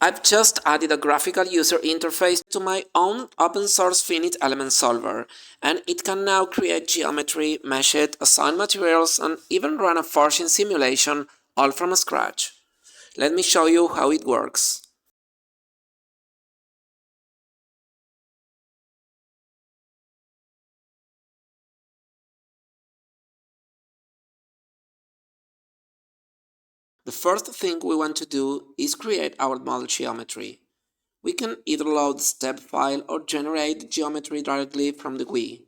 I've just added a graphical user interface to my own open source finite element solver, and it can now create geometry, mesh it, assign materials, and even run a forcing simulation all from scratch. Let me show you how it works. The first thing we want to do is create our model geometry. We can either load the step file or generate the geometry directly from the GUI.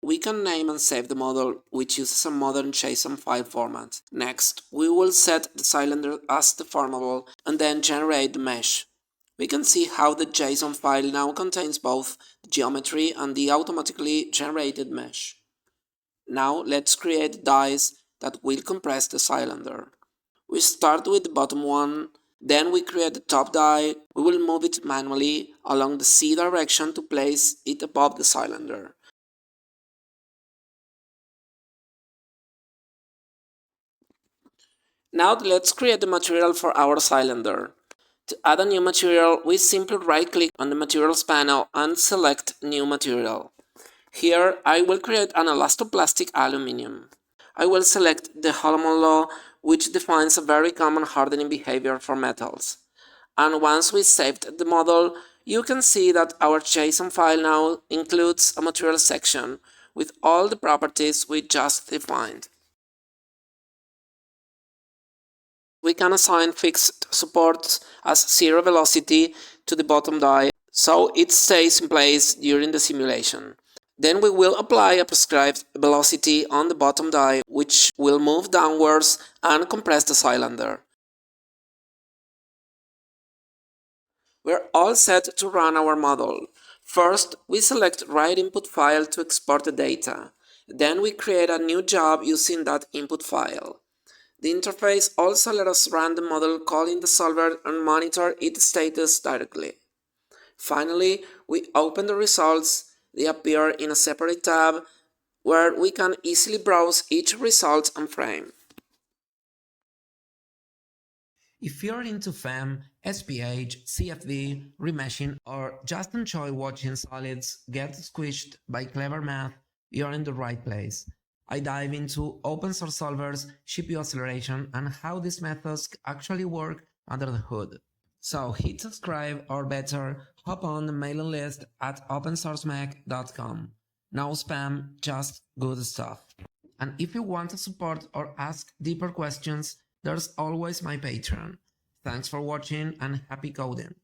We can name and save the model, which uses a modern JSON file format. Next, we will set the cylinder as deformable and then generate the mesh. We can see how the JSON file now contains both the geometry and the automatically generated mesh. Now let's create dies that will compress the cylinder. We start with the bottom one, then we create the top die. We will move it manually along the Z direction to place it above the cylinder. Now let's create the material for our cylinder. To add a new material, we simply right-click on the Materials panel and select New Material. Here, I will create an elastoplastic aluminum. I will select the Holomon law, which defines a very common hardening behavior for metals. And once we saved the model, you can see that our JSON file now includes a material section with all the properties we just defined. We can assign fixed supports as zero velocity to the bottom die, so it stays in place during the simulation. Then we will apply a prescribed velocity on the bottom die, which will move downwards and compress the cylinder. We're all set to run our model. First, we select Write Input File to export the data. Then we create a new job using that input file. The interface also lets us run the model calling the solver and monitor its status directly. Finally, we open the results. They appear in a separate tab where we can easily browse each result and frame. If you're into FEM, SPH, CFD, remeshing, or just enjoy watching solids get squished by clever math, you're in the right place. I dive into open source solvers, GPU acceleration, and how these methods actually work under the hood. So hit subscribe, or better, hop on the mailing list at opensourcemech.com. No spam, just good stuff. And if you want to support or ask deeper questions, there's always my Patreon. Thanks for watching and happy coding!